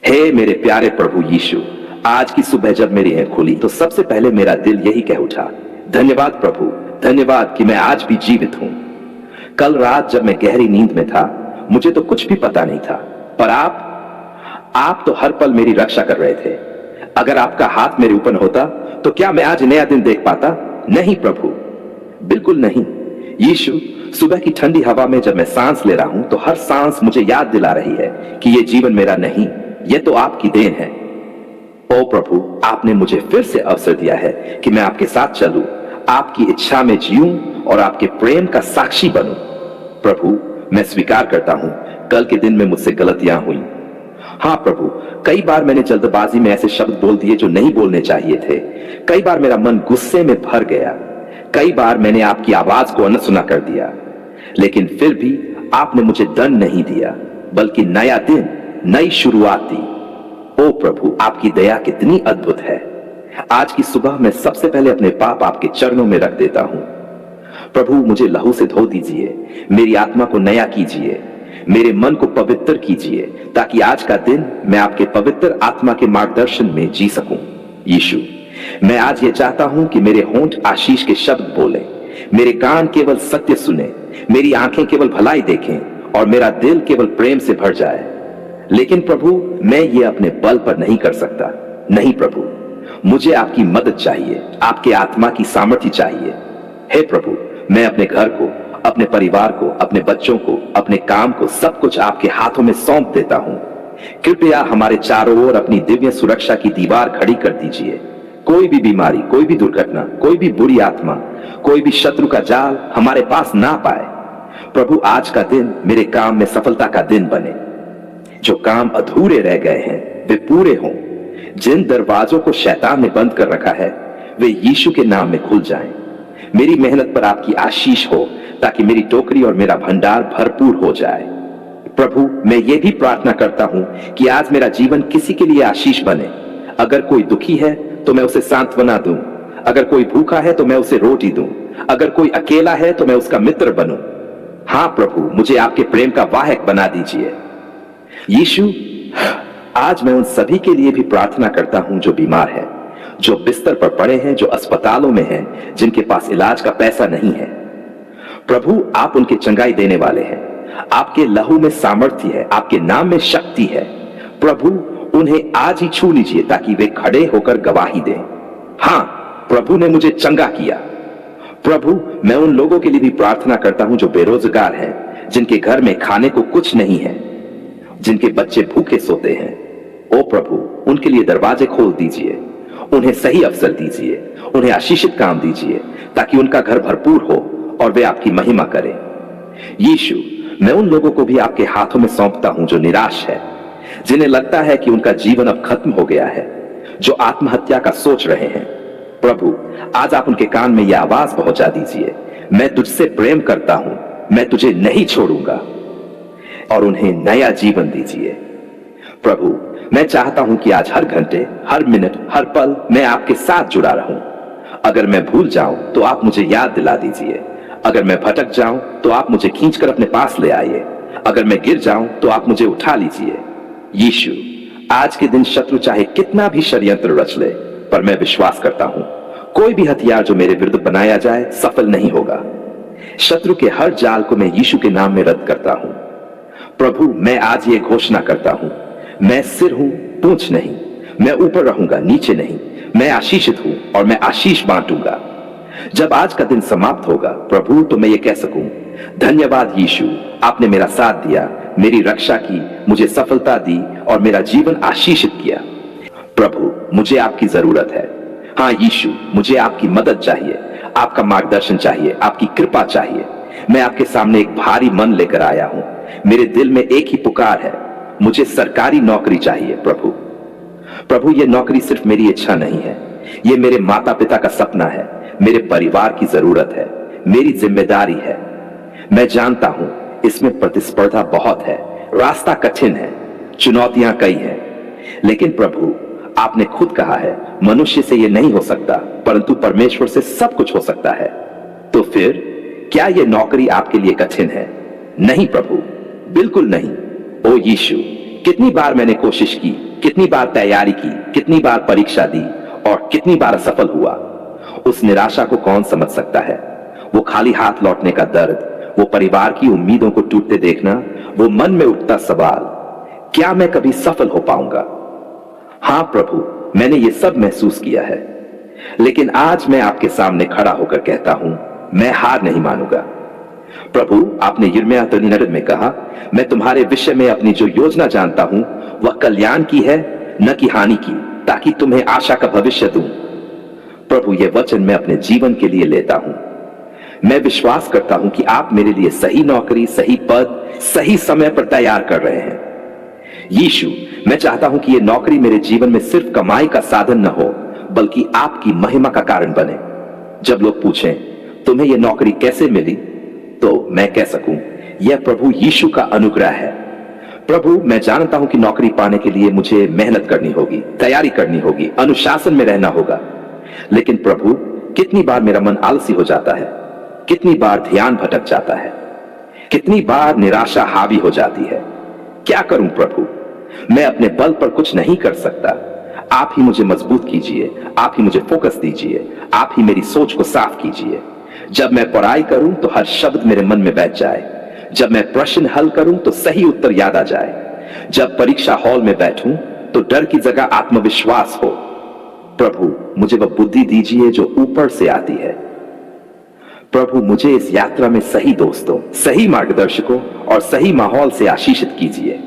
हे मेरे प्यारे प्रभु यीशु, आज की सुबह जब मेरी आंखें खुली तो सबसे पहले मेरा दिल यही कह उठा, धन्यवाद प्रभु, धन्यवाद कि मैं आज भी जीवित हूं। कल रात जब मैं गहरी नींद में था, मुझे तो कुछ भी पता नहीं था, पर आप तो हर पल मेरी रक्षा कर रहे थे। अगर आपका हाथ मेरे ऊपर होता तो क्या मैं आज नया दिन देख पाता? नहीं प्रभु, बिल्कुल नहीं। यीशु, सुबह की ठंडी हवा में जब मैं सांस ले रहा हूं तो हर सांस मुझे याद दिला रही है कि यह जीवन मेरा नहीं, यह तो आपकी देन है। ओ प्रभु, आपने मुझे फिर से अवसर दिया है कि मैं आपके साथ चलूं, आपकी इच्छा में जीऊं और आपके प्रेम का साक्षी बनूं। प्रभु, मैं स्वीकार करता हूं कल के दिन में मुझसे गलतियां हुई। हाँ प्रभु, कई बार मैंने जल्दबाजी में ऐसे शब्द बोल दिए जो नहीं बोलने चाहिए थे। कई बार मेरा मन गुस्से में भर गया। कई बार मैंने आपकी आवाज को अनसुना कर दिया, लेकिन फिर भी आपने मुझे दंड नहीं दिया, बल्कि नया दिन, नई शुरुआत दी। ओ प्रभु, आपकी दया कितनी अद्भुत है। आज की सुबह मैं सबसे पहले अपने पाप आपके चरणों में रख देता हूं। प्रभु, मुझे लहू से धो दीजिए, मेरी आत्मा को नया कीजिए, मेरे मन को पवित्र कीजिए, ताकि आज का दिन मैं आपके पवित्र आत्मा के मार्गदर्शन में जी सकूं। यीशु, मैं आज ये चाहता हूं कि मेरे होंठ आशीष के शब्द बोलें, मेरे कान केवल सत्य सुने, मेरी आंखें केवल भलाई देखें और मेरा दिल केवल प्रेम से भर जाए। लेकिन प्रभु, मैं ये अपने बल पर नहीं कर सकता। नहीं प्रभु, मुझे आपकी मदद चाहिए, आपके आत्मा की सामर्थ्य चाहिए। हे प्रभु, मैं अपने घर को, अपने परिवार को, अपने बच्चों को, अपने काम को, सब कुछ आपके हाथों में सौंप देता हूं। कृपया हमारे चारों ओर अपनी दिव्य सुरक्षा की दीवार खड़ी कर दीजिए। कोई भी बीमारी, कोई भी दुर्घटना, कोई भी बुरी आत्मा, कोई भी शत्रु का जाल हमारे पास ना पाए। प्रभु, आज का दिन मेरे काम में सफलता का दिन बने। जो काम अधूरे रह गए हैं वे पूरे हों। जिन दरवाजों को शैतान ने बंद कर रखा है वे यीशु के नाम में खुल जाएं। मेरी मेहनत पर आपकी आशीष हो, ताकि मेरी टोकरी और मेरा भंडार भरपूर हो जाए। प्रभु, मैं ये भी प्रार्थना करता हूं कि आज मेरा जीवन किसी के लिए आशीष बने। अगर कोई दुखी है तो मैं उसे सांत्वना दूं, अगर कोई भूखा है तो मैं उसे रोटी दूं, अगर कोई अकेला है तो मैं उसका मित्र बनूं। हाँ प्रभु, मुझे आपके प्रेम का वाहक बना दीजिए। यीशु, आज मैं उन सभी के लिए भी प्रार्थना करता हूं जो बीमार हैं, जो बिस्तर पर पड़े हैं, जो अस्पतालों में हैं, जिनके पास इलाज का पैसा नहीं है। प्रभु, आप उनके चंगाई देने वाले हैं। आपके लहू में सामर्थ्य है, आपके नाम में शक्ति है। प्रभु, उन्हें आज ही छू लीजिए ताकि वे खड़े होकर गवाही दें। हां, प्रभु ने मुझे चंगा किया। प्रभु, मैं उन लोगों के लिए भी प्रार्थना करता हूं जो बेरोजगार हैं, जिनके घर में खाने को कुछ नहीं है, जिनके बच्चे भूखे सोते हैं। ओ प्रभु, उनके लिए दरवाजे खोल दीजिए, उन्हें सही अवसर दीजिए, उन्हें आशीषित काम दीजिए, ताकि उनका घर भरपूर हो और वे आपकी महिमा करें। यीशु, मैं उन लोगों को भी आपके हाथों में सौंपता हूं जो निराश है, जिन्हें लगता है कि उनका जीवन अब खत्म हो गया है, जो आत्महत्या का सोच रहे हैं। प्रभु, आज आप उनके कान में यह आवाज पहुंचा दीजिए, मैं तुझसे प्रेम करता हूं, मैं तुझे नहीं छोड़ूंगा, और उन्हें नया जीवन दीजिए। प्रभु, मैं चाहता हूं कि आज हर घंटे, हर मिनट, हर पल मैं आपके साथ जुड़ा रहूं। अगर मैं भूल जाऊं तो आप मुझे याद दिला दीजिए। अगर मैं भटक जाऊं तो आप मुझे खींचकर अपने पास ले आइए। अगर मैं गिर जाऊं तो आप मुझे उठा लीजिए। यीशु, आज के दिन शत्रु चाहे कितना भी षड्यंत्र रच ले, पर मैं विश्वास करता हूं कोई भी हथियार जो मेरे विरुद्ध बनाया जाए सफल नहीं होगा। शत्रु के हर जाल को मैं यीशु के नाम में रद्द करता हूं। प्रभु, मैं आज ये घोषणा करता हूं, मैं सिर हूं, पूंछ नहीं। मैं ऊपर रहूंगा, नीचे नहीं। मैं आशीषित हूं और मैं आशीष बांटूंगा। जब आज का दिन समाप्त होगा प्रभु, तो मैं ये कह सकूं, धन्यवाद यीशु, आपने मेरा साथ दिया, मेरी रक्षा की, मुझे सफलता दी और मेरा जीवन आशीषित किया। प्रभु, मुझे आपकी जरूरत है। हाँ यीशु, मुझे आपकी मदद चाहिए, आपका मार्गदर्शन चाहिए, आपकी कृपा चाहिए। मैं आपके सामने एक भारी मन लेकर आया हूं। मेरे दिल में एक ही पुकार है, मुझे सरकारी नौकरी चाहिए। प्रभु, प्रभु, ये नौकरी सिर्फ मेरी इच्छा नहीं है, ये मेरे माता पिता का सपना है, मेरे परिवार की जरूरत है, मेरी जिम्मेदारी है। मैं जानता हूं इसमें प्रतिस्पर्धा बहुत है, रास्ता कठिन है, चुनौतियां कई हैं, लेकिन प्रभु, आपने खुद कहा है मनुष्य से यह नहीं हो सकता, परंतु परमेश्वर से सब कुछ हो सकता है। तो फिर क्या यह नौकरी आपके लिए कठिन है? नहीं प्रभु, बिल्कुल नहीं। ओ यीशु, कितनी बार मैंने कोशिश की, कितनी बार तैयारी की, कितनी बार परीक्षा दी और कितनी बार असफल हुआ। उस निराशा को कौन समझ सकता है? वो खाली हाथ लौटने का दर्द, वो परिवार की उम्मीदों को टूटते देखना, वो मन में उठता सवाल, क्या मैं कभी सफल हो पाऊंगा? हां प्रभु, मैंने ये सब महसूस किया है, लेकिन आज मैं आपके सामने खड़ा होकर कहता हूं, मैं हार नहीं मानूंगा। प्रभु, आपने यिर्मयाह 39 में कहा, मैं तुम्हारे विषय में अपनी जो योजना जानता हूं वह कल्याण की है, न कि हानि की, ताकि तुम्हें आशा का भविष्य दूं। प्रभु, यह वचन मैं अपने जीवन के लिए लेता हूं। मैं विश्वास करता हूं कि आप मेरे लिए सही नौकरी, सही पद, सही समय पर तैयार कर रहे हैं। यीशु, मैं चाहता हूं कि यह नौकरी मेरे जीवन में सिर्फ कमाई का साधन न हो, बल्कि आपकी महिमा का कारण बने। जब लोग पूछें, तुम्हें यह नौकरी कैसे मिली, तो मैं कह सकूं, यह प्रभु यीशु का अनुग्रह है। प्रभु, मैं जानता हूं कि नौकरी पाने के लिए मुझे मेहनत करनी होगी, तैयारी करनी होगी, अनुशासन में रहना होगा। लेकिन प्रभु, कितनी बार मेरा मन आलसी हो जाता है, कितनी बार ध्यान भटक जाता है, कितनी बार निराशा हावी हो जाती है। क्या करूं प्रभु? मैं अपने बल पर कुछ नहीं कर सकता। आप ही मुझे मजबूत कीजिए, आप ही मुझे फोकस दीजिए, आप ही मेरी सोच को साफ कीजिए। जब मैं पढ़ाई करूं तो हर शब्द मेरे मन में बैठ जाए, जब मैं प्रश्न हल करूं तो सही उत्तर याद आ जाए, जब परीक्षा हॉल में बैठूं तो डर की जगह आत्मविश्वास हो। प्रभु, मुझे वह बुद्धि दीजिए जो ऊपर से आती है। प्रभु, मुझे इस यात्रा में सही दोस्तों, सही मार्गदर्शकों और सही माहौल से आशीषित कीजिए।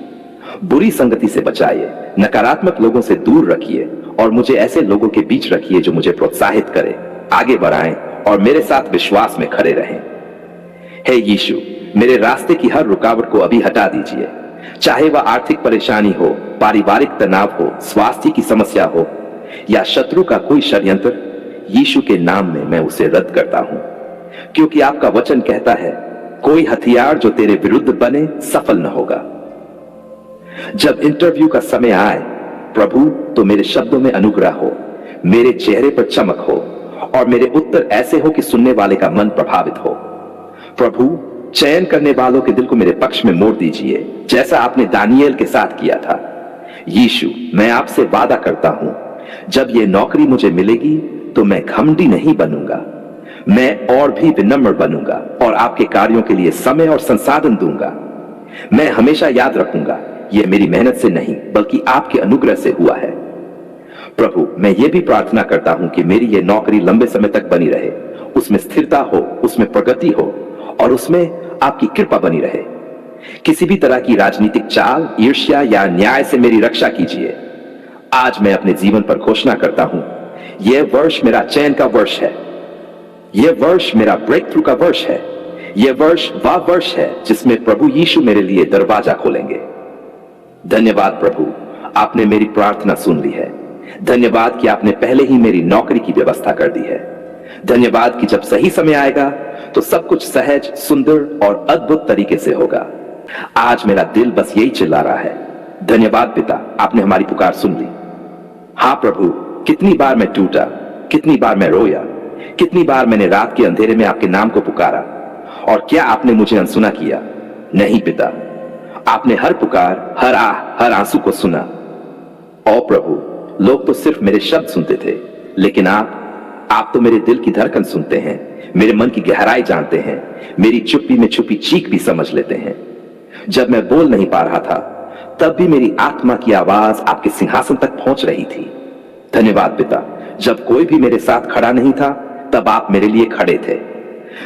बुरी संगति से बचाइए, नकारात्मक लोगों से दूर रखिए और मुझे ऐसे लोगों के बीच रखिए जो मुझे प्रोत्साहित करें, आगे बढ़ाएं और मेरे साथ विश्वास में खड़े रहें। हे यीशु, मेरे रास्ते की हर रुकावट को अभी हटा दीजिए, चाहे वह आर्थिक परेशानी हो, पारिवारिक तनाव हो, स्वास्थ्य की समस्या हो या शत्रु का कोई षड्यंत्र। यीशु के नाम में मैं उसे रद्द करता हूं, क्योंकि आपका वचन कहता है, कोई हथियार जो तेरे विरुद्ध बने सफल न होगा। जब इंटरव्यू का समय आए प्रभु, तो मेरे शब्दों में अनुग्रह हो, मेरे चेहरे पर चमक हो और मेरे उत्तर ऐसे हो कि सुनने वाले का मन प्रभावित हो। प्रभु, चयन करने वालों के दिल को मेरे पक्ष में मोड़ दीजिए, जैसा आपने दानियेल के साथ किया था। यीशु, मैं आपसे वादा करता हूं, जब यह नौकरी मुझे मिलेगी तो मैं घमंडी नहीं बनूंगा, मैं और भी विनम्र बनूंगा और आपके कार्यों के लिए समय और संसाधन दूंगा। मैं हमेशा याद रखूंगा, यह मेरी मेहनत से नहीं बल्कि आपके अनुग्रह से हुआ है। प्रभु, मैं यह भी प्रार्थना करता हूं कि मेरी यह नौकरी लंबे समय तक बनी रहे, उसमें स्थिरता हो, उसमें प्रगति हो और उसमें आपकी कृपा बनी रहे। किसी भी तरह की राजनीतिक चाल, ईर्ष्या या न्याय से मेरी रक्षा कीजिए। आज मैं अपने जीवन पर घोषणा करता हूं, यह वर्ष मेरा चयन का वर्ष है, यह वर्ष मेरा ब्रेक थ्रू का वर्ष है, यह वर्ष वह वर्ष है जिसमें प्रभु यीशु मेरे लिए दरवाजा खोलेंगे। धन्यवाद प्रभु, आपने मेरी प्रार्थना सुन ली है। धन्यवाद कि आपने पहले ही मेरी नौकरी की व्यवस्था कर दी है। धन्यवाद कि जब सही समय आएगा तो सब कुछ सहज, सुंदर और अद्भुत तरीके से होगा। आज मेरा दिल बस यही चिल्ला रहा है, धन्यवाद पिता, आपने हमारी पुकार सुन ली। हाँ प्रभु, कितनी बार मैं टूटा, कितनी बार मैं रोया, कितनी बार मैंने रात के अंधेरे में आपके नाम को पुकारा, और क्या आपने मुझे अनसुना किया? नहीं पिता, आपने हर पुकार, हर आह, हर आंसू को सुना। ओ प्रभु, लोग तो सिर्फ मेरे शब्द सुनते थे, लेकिन आप तो मेरे दिल की धड़कन सुनते हैं, मेरे मन की गहराई जानते हैं, मेरी चुप्पी में छुपी चीख भी समझ लेते हैं। जब मैं बोल नहीं पा रहा था, तब भी मेरी आत्मा की आवाज आपके सिंहासन तक पहुंच रही थी। धन्यवाद पिता, जब कोई भी मेरे साथ खड़ा नहीं था, तब आप मेरे लिए खड़े थे।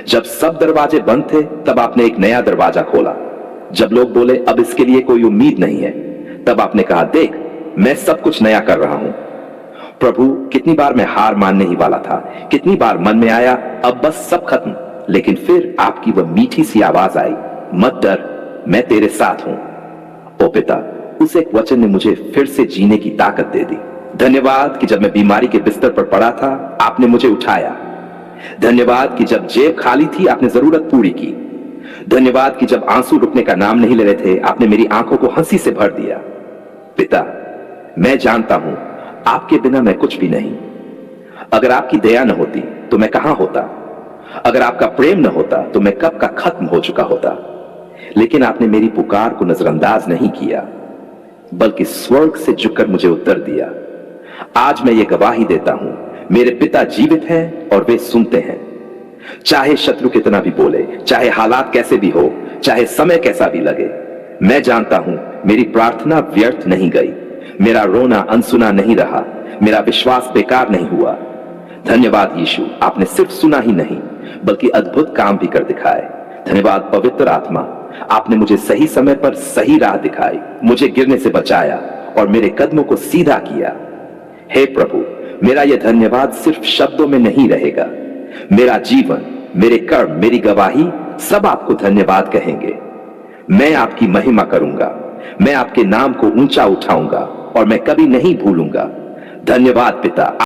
जब सब दरवाजे बंद थे, तब आपने एक नया दरवाजा खोला। जब लोग बोले अब इसके लिए कोई उम्मीद नहीं है, तब आपने कहा, देख, मैं सब कुछ नया कर रहा हूं। प्रभु, कितनी बार मैं हार मानने ही वाला था, कितनी बार मन में आया अब बस सब खत्म, लेकिन फिर आपकी वह मीठी सी आवाज आई, मत डर, मैं तेरे साथ हूं। ओ पिता, उस एक वचन ने मुझे फिर से जीने की ताकत दे दी। धन्यवाद कि जब मैं बीमारी के बिस्तर पर पड़ा था, आपने मुझे उठाया। धन्यवाद कि जब जेब खाली थी, आपने जरूरत पूरी की। धन्यवाद कि जब आंसू रुकने का नाम नहीं ले रहे थे, आपने मेरी आंखों को हंसी से भर दिया। पिता, मैं जानता हूं आपके बिना मैं कुछ भी नहीं। अगर आपकी दया न होती तो मैं कहां होता, अगर आपका प्रेम न होता तो मैं कब का खत्म हो चुका होता, लेकिन आपने मेरी पुकार को नजरअंदाज नहीं किया। बल्कि स्वर्ग से झुककर मुझे उत्तर दिया। आज मैं ये गवाही देता हूं, मेरे पिता जीवित हैं और वे सुनते हैं। चाहे शत्रु कितना भी बोले, चाहे हालात कैसे भी हो, चाहे समय कैसा भी लगे, मैं जानता हूं मेरी प्रार्थना व्यर्थ नहीं गई, मेरा रोना अनसुना नहीं रहा, मेरा विश्वास बेकार नहीं हुआ। धन्यवाद यीशु, आपने सिर्फ सुना ही नहीं बल्कि अद्भुत काम भी कर दिखाए। धन्यवाद पवित्र आत्मा, आपने मुझे सही समय पर सही राह दिखाई, मुझे गिरने से बचाया और मेरे कदमों को सीधा किया। हे प्रभु, मेरा यह धन्यवाद सिर्फ शब्दों में नहीं रहेगा, मेरा जीवन, मेरे कर्म, मेरी गवाही सब आपको धन्यवाद कहेंगे। मैं आपकी महिमा करूंगा, मैं आपके नाम को ऊंचा उठाऊंगा और मैं कभी नहीं भूलूंगा। धन्यवाद पिता।